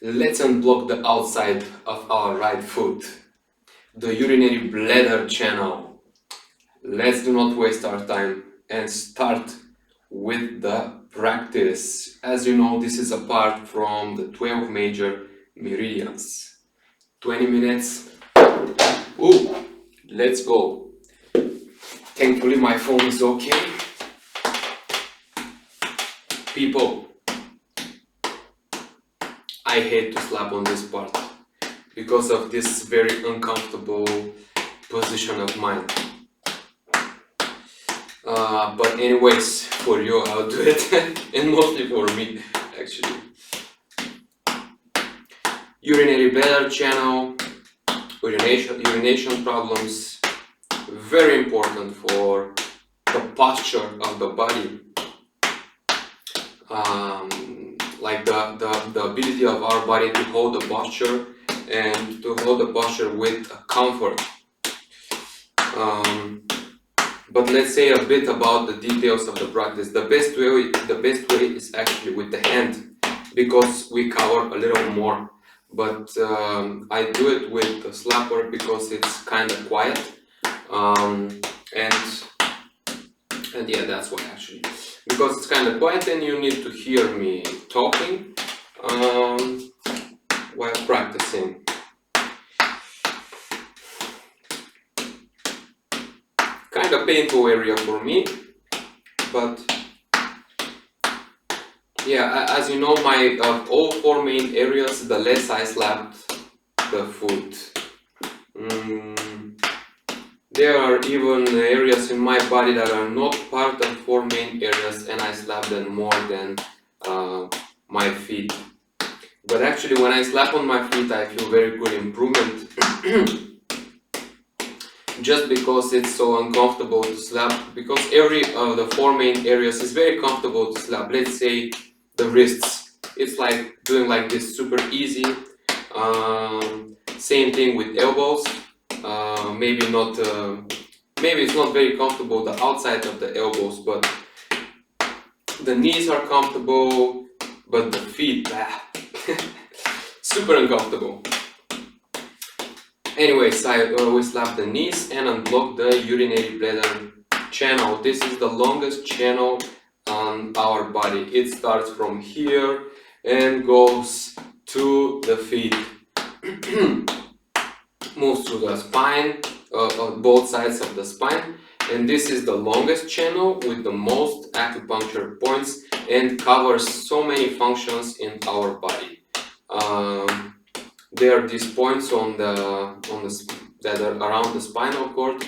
Let's unblock the outside of our right foot, the urinary bladder channel. Let's do not waste our time and start with the practice. As you know, this is apart from the 12 major meridians. 20 minutes. Ooh, let's go. Thankfully my phone is okay. People, I hate to slap on this part because of this very uncomfortable position of mine. But anyways, for you I'll do it and mostly for me actually. Urinary bladder channel, urination problems, very important for the posture of the body. Like the ability of our body to hold the posture and to hold the posture with comfort. But let's say a bit about the details of the practice. The best way is actually with the hand, because we cover a little more. But I do it with the slapper because it's kind of quiet, and yeah, that's why actually, because it's kind of quiet and you need to hear me talking while practicing. Kind of painful area for me, but yeah, as you know, my all four main areas, the less I slapped the foot. There are even areas in my body that are not part of four main areas, and I slap them more than my feet. But actually, when I slap on my feet, I feel very good improvement. Just because it's so uncomfortable to slap, because every of the four main areas is very comfortable to slap. Let's say the wrists, it's like doing like this, super easy. Same thing with elbows. Maybe it's not very comfortable the outside of the elbows, but the knees are comfortable, but the feet, super uncomfortable. Anyways, I always slap the knees and unblock the urinary bladder channel. This is the longest channel on our body. It starts from here and goes to the feet. Moves through the spine, on both sides of the spine. And this is the longest channel with the most acupuncture points and covers so many functions in our body. There are these points that are around the spinal cord,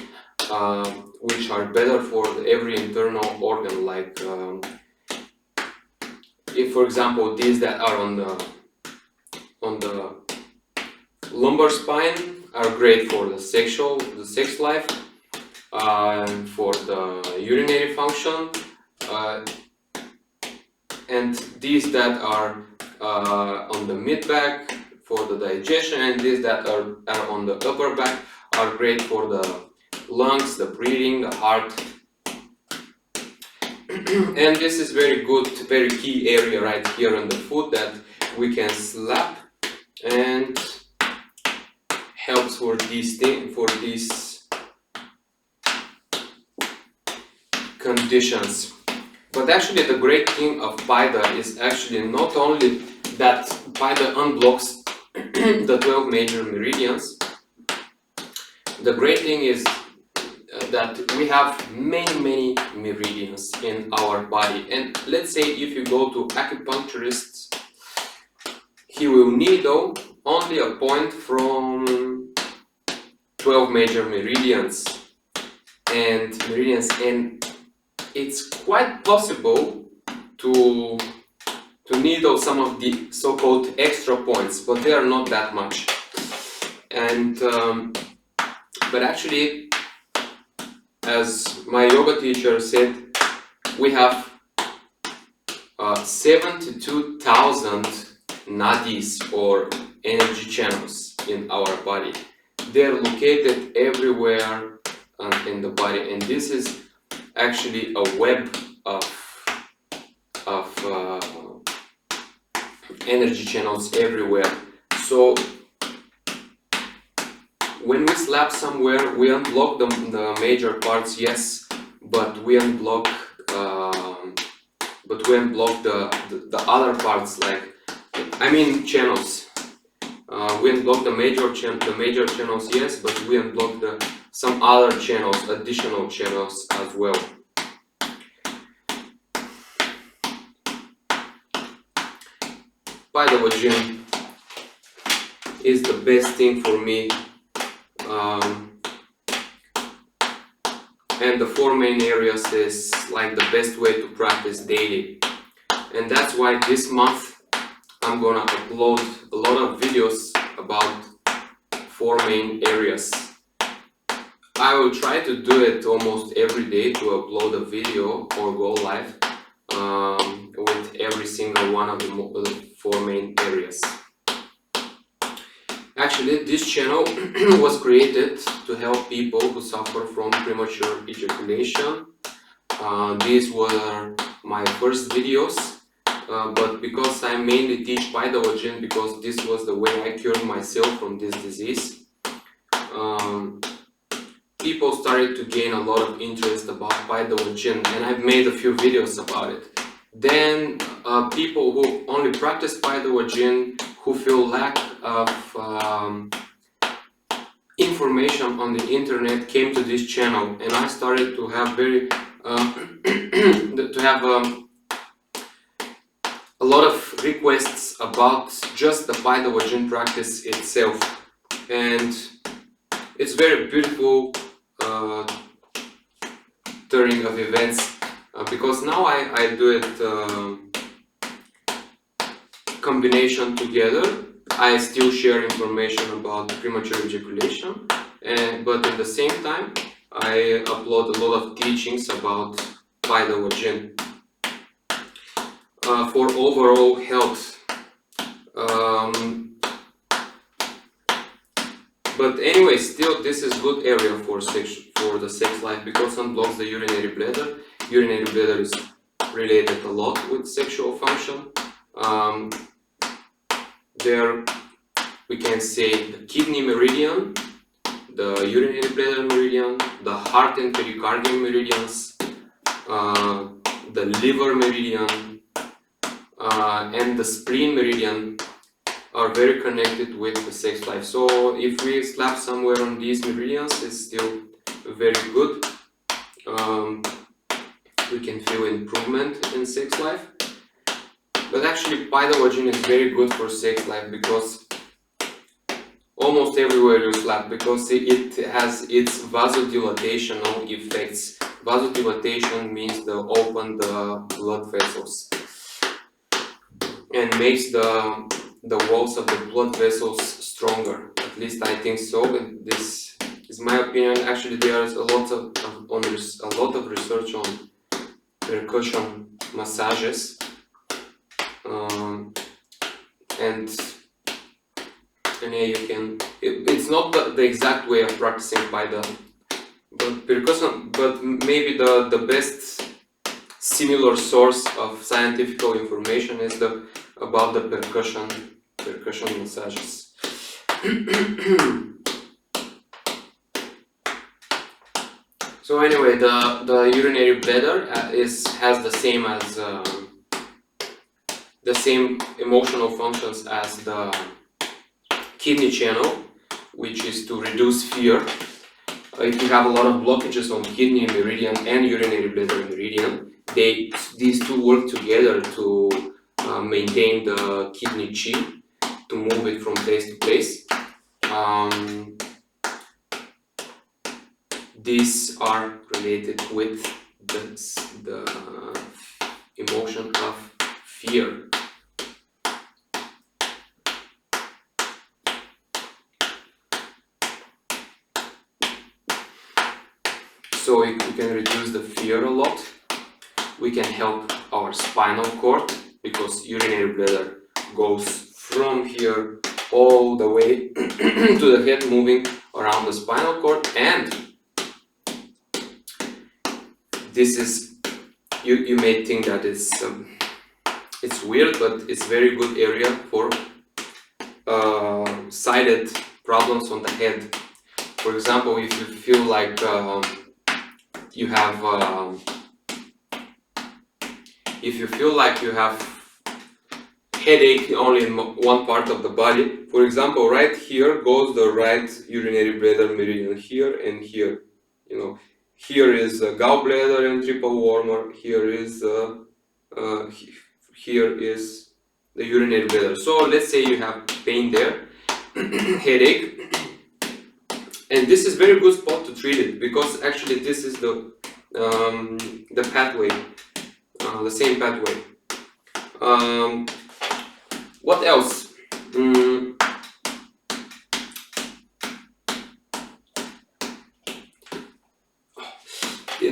which are better for every internal organ. Like, if, for example, these that are on the lumbar spine are great for the sex life, for the urinary function, and these that are on the mid back for the digestion, and these that are on the upper back are great for the lungs, the breathing, the heart. And this is very good, very key area right here on the foot that we can slap and helps for these conditions. But actually the great thing of Paida is actually not only that Paida unblocks the 12 major meridians. The great thing is that we have many meridians in our body, and let's say if you go to acupuncturists, he will needle only a point from 12 major meridians, and it's quite possible to needle some of the so-called extra points, but they are not that much. And but actually, as my yoga teacher said, we have 72,000 nadis or energy channels in our body. They're located everywhere in the body, and this is actually a web of energy channels everywhere. So when we slap somewhere, we unblock the major parts, yes, but we unblock the other parts, like channels. We unblock the major channels, yes, but we unblock some other channels, additional channels as well. Paida gym is the best thing for me, and the 4 main areas is like the best way to practice daily, and that's why this month I'm gonna upload a lot of videos about 4 main areas. I will try to do it almost every day, to upload a video or go live with every single one of the 4 main areas. Actually, this channel was created to help people who suffer from premature ejaculation. These were my first videos, but because I mainly teach Paida, because this was the way I cured myself from this disease, people started to gain a lot of interest about Paida, and I've made a few videos about it. Then people who only practice Paida, who feel lack of information on the internet, came to this channel, and I started to have a lot of requests about just the Paida practice itself, and it's very beautiful turning of events, because now I do it combination together. I still share information about premature ejaculation, but at the same time I upload a lot of teachings about Paida for overall health. But anyway, still this is good area for the sex life, because it unblocks the urinary bladder. Urinary bladder is related a lot with sexual function. There we can say the kidney meridian, the urinary bladder meridian, the heart and pericardium meridians, the liver meridian, and the spleen meridian are very connected with the sex life. So if we slap somewhere on these meridians, it's still very good. We can feel improvement in sex life. But actually Paida is very good for sex life, because almost everywhere you slap, because it has its vasodilatational effects. Vasodilatation means to open the blood vessels and makes the walls of the blood vessels stronger. At least I think so, and this is my opinion. Actually, there is a lot of research on percussion massages, and yeah, you can. It's not the exact way of practicing Paida, but percussion. But maybe the best similar source of scientific information is about the percussion massages. So anyway, the urinary bladder has the same emotional functions as the kidney channel, which is to reduce fear. If you have a lot of blockages on kidney meridian and urinary bladder meridian, these two work together to maintain the kidney chi, to move it from place to place. These are related with the emotion of fear. So we can reduce the fear a lot. We can help our spinal cord, because urinary bladder goes from here all the way to the head, moving around the spinal cord. And this is, you may think that it's It's weird, but it's very good area for sided problems on the head. For example, if you feel like you have headache only in one part of the body, for example, right here goes the right urinary bladder meridian, here and here. You know, here is a gallbladder and triple warmer. Here is the urinary bladder. So let's say you have pain there, headache, and this is very good spot to treat it, because actually this is the pathway, the same pathway. What else?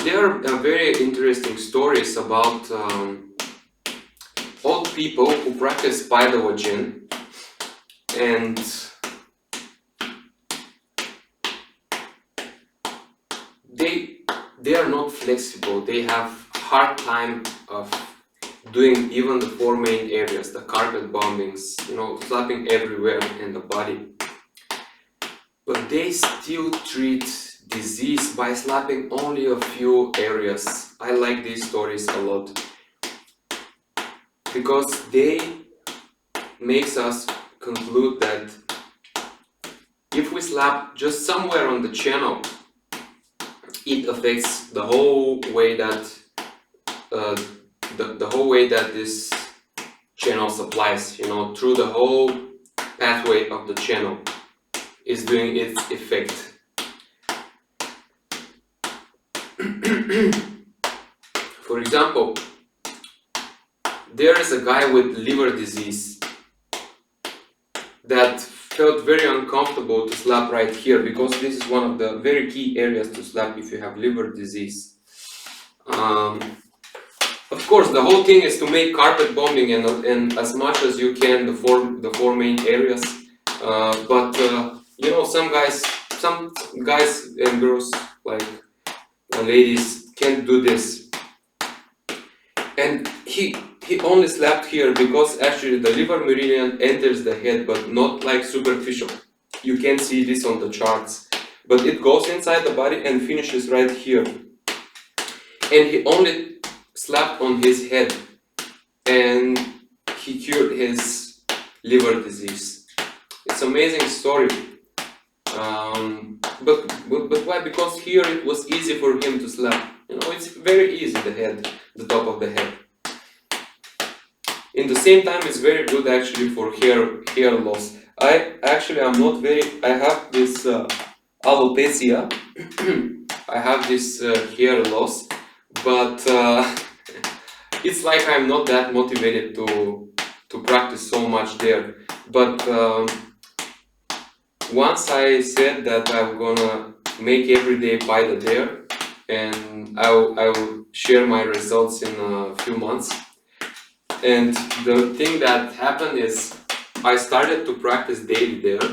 There are very interesting stories about old people who practice Paida lajin, and they are not flexible. They have hard time of doing even the four main areas, the carpet bombings, you know, slapping everywhere in the body. But they still treat disease by slapping only a few areas. I like these stories a lot, because they makes us conclude that if we slap just somewhere on the channel, it affects the whole way that the whole way that this channel supplies, you know, through the whole pathway of the channel is doing its effect. For example, there is a guy with liver disease that felt very uncomfortable to slap right here, because this is one of the very key areas to slap if you have liver disease. Of course, the whole thing is to make carpet bombing and as much as you can the four main areas. But you know, some guys and girls, like ladies, can't do this. And he only slapped here because actually the liver meridian enters the head, but not like superficial. You can see this on the charts, but it goes inside the body and finishes right here. And he only slapped on his head, and he cured his liver disease. It's an amazing story. But why? Because here it was easy for him to slap. You know, it's very easy, the top of the head. In the same time, it's very good actually for hair loss. I have this alopecia. I have this hair loss, but it's like I'm not that motivated to practice so much there. But once I said that I'm gonna make everyday Paida there, and I will share my results in a few months. And the thing that happened is I started to practice daily there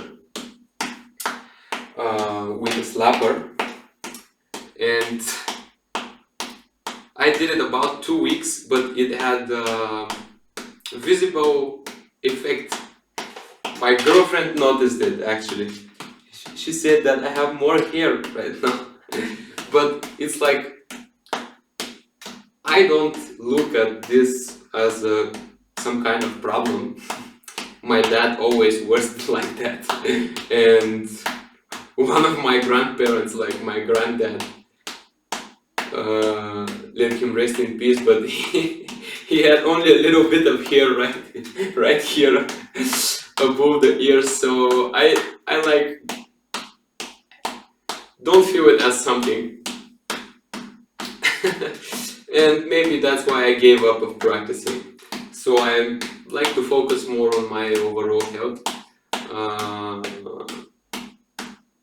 with a slapper, and I did it about 2 weeks, but it had a visible effect. My girlfriend noticed it actually. She said that I have more hair right now. But it's like, I don't look at this as some kind of problem. My dad always wears it like that. And one of my grandparents, like my granddad, let him rest in peace, but he had only a little bit of hair right here above the ears. So I like, don't feel it as something. And maybe that's why I gave up of practicing. So I like to focus more on my overall health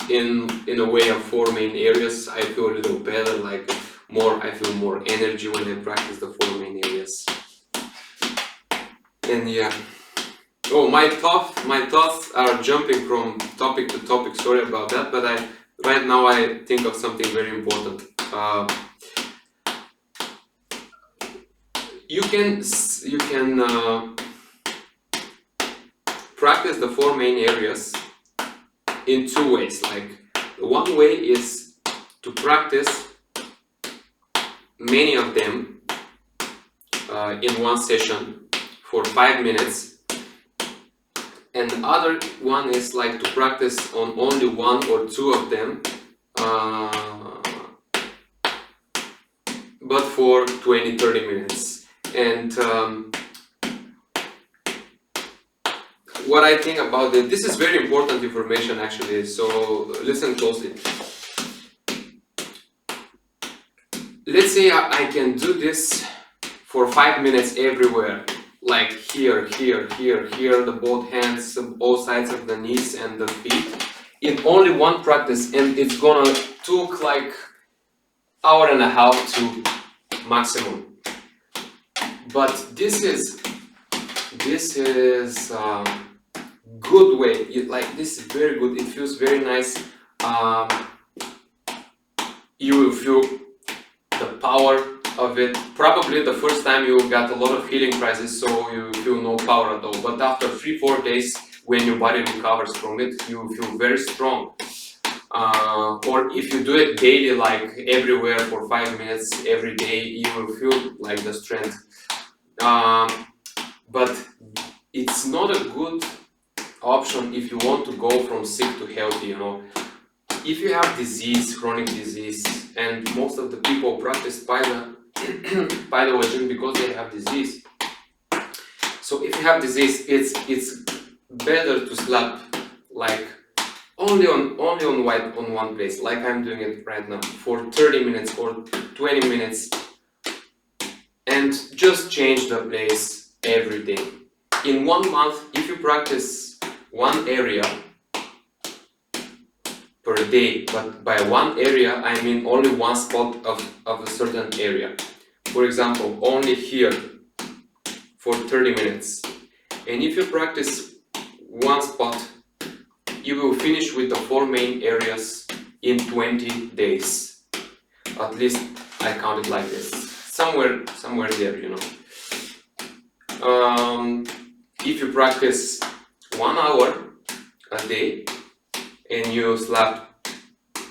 in a way of 4 main areas. I feel a little better, like I feel more energy when I practice the 4 main areas. And yeah. Oh, my thoughts are jumping from topic to topic. Sorry about that, but right now I think of something very important. you can practice the 4 main areas in 2 ways. Like, one way is to practice many of them in one session for 5 minutes, and the other one is like to practice on only 1 or 2 of them, but for 20-30 minutes. And what I think about it, this is very important information actually, so listen closely. Let's say I can do this for 5 minutes everywhere, like here, here, here, here, the both hands, both sides of the knees and the feet, in only one practice, and it's gonna took like hour and a half to maximum. But this is good way. Like, this is very good. It feels very nice. You will feel the power of it. Probably the first time you got a lot of healing crisis, so you feel no power at all. But after 3-4 days, when your body recovers from it, you feel very strong. Or if you do it daily, like everywhere for 5 minutes every day, you will feel like the strength. But it's not a good option if you want to go from sick to healthy, you know. If you have disease, chronic disease, and most of the people practice Paida lajin because they have disease. So if you have disease, it's better to slap like only on one place, like I'm doing it right now, for 30 minutes or 20 minutes, and just change the place every day. In 1 month, if you practice one area per day, but by one area I mean only one spot of a certain area. For example, only here for 30 minutes. And if you practice one spot, you will finish with the 4 main areas in 20 days. At least I count it like this. Somewhere there, you know. If you practice 1 hour a day and you slap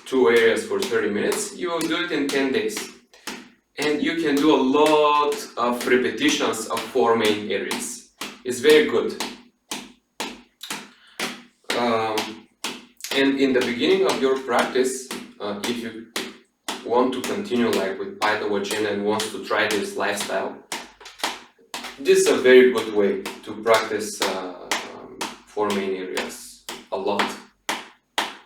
2 areas for 30 minutes, you will do it in 10 days. And you can do a lot of repetitions of 4 main areas. It's very good. And in the beginning of your practice, if you want to continue like with Paida lajin and want to try this lifestyle, this is a very good way to practice 4 main areas a lot.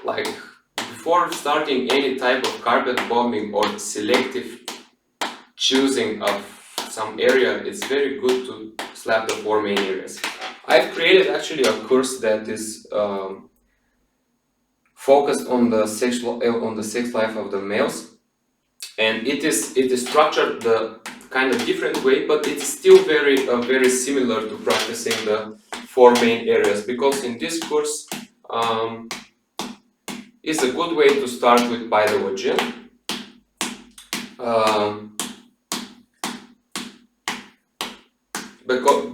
Like, before starting any type of carpet bombing or selective choosing of some area, it's very good to slap the 4 main areas. I've created actually a course that is focused on the sex life of the males, and it is structured the kind of different way, but it's still very similar to practicing the 4 main areas, because in this course is a good way to start with Paida lajin.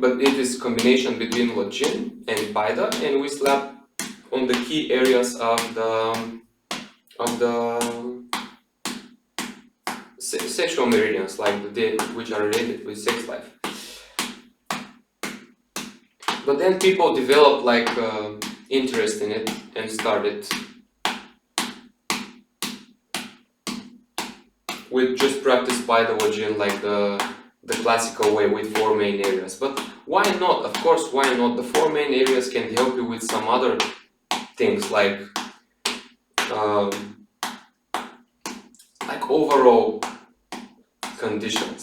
But it is combination between lajin and Paida, and we slap on the key areas of the sexual meridians, like which are related with sex life. But then people develop like interest in it and started with just practice Paida lajin, like the classical way with 4 main areas. But why not? Of course, why not? The 4 main areas can help you with some other things, like overall conditions.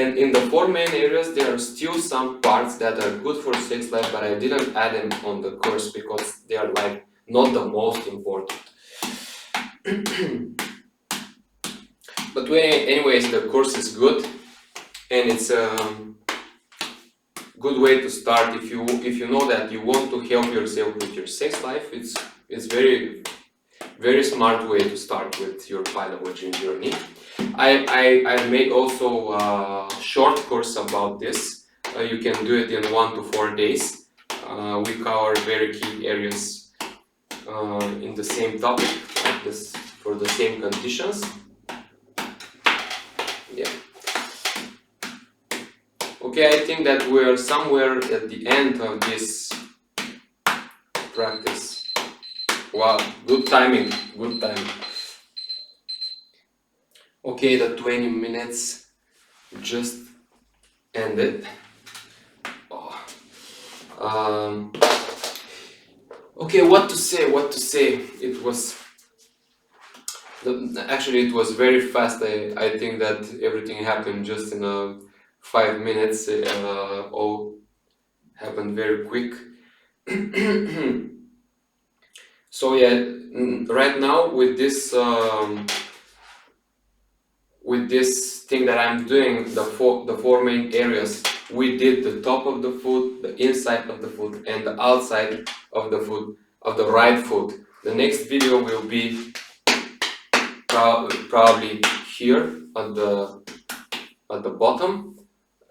And in the 4 main areas, there are still some parts that are good for sex life, but I didn't add them on the course because they are like not the most important. But anyways, the course is good, and it's a good way to start. If you know that you want to help yourself with your sex life, it's very very smart way to start with your Paida waging journey. I made also a short course about this. You can do it in 1 to 4 days. We cover very key areas in the same topic, like this, for the same conditions. Yeah. Okay, I think that we're somewhere at the end of this practice. Wow, good timing, good timing. Okay, the 20 minutes just ended. Oh. Okay, what to say? It was actually it was very fast. I think that everything happened just in 5 minutes. All happened very quick. So yeah, right now with this thing that I'm doing, the four main areas, we did the top of the foot, the inside of the foot, and the outside of the foot, of the right foot. The next video will be probably here at the bottom,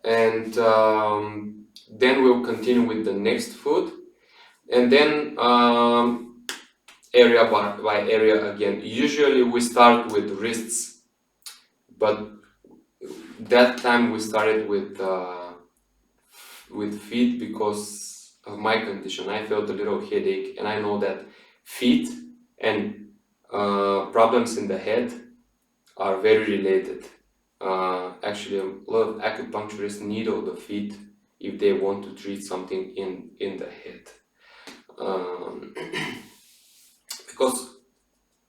and then we'll continue with the next foot, and then area by area again. Usually we start with wrists, but that time we started with feet because of my condition. I felt a little headache, and I know that feet and problems in the head are very related. Actually, a lot of acupuncturists needle the feet if they want to treat something in the head. Because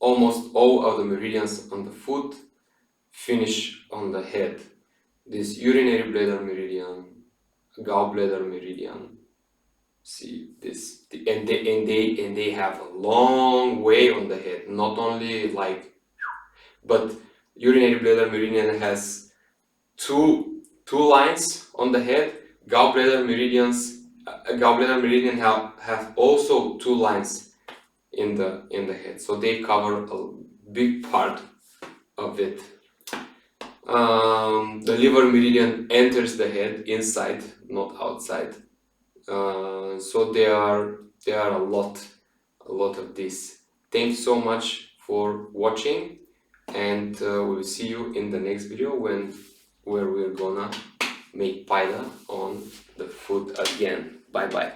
almost all of the meridians on the foot finish on the head. This urinary bladder meridian, gallbladder meridian. See this, and they have a long way on the head. Not only like, but urinary bladder meridian has two lines on the head. Gallbladder meridian have also 2 lines in the head. So they cover a big part of it. The liver meridian enters the head inside, not outside. So there are a lot of this. Thanks so much for watching, and we'll see you in the next video where we're gonna make Paida on the foot again. Bye bye.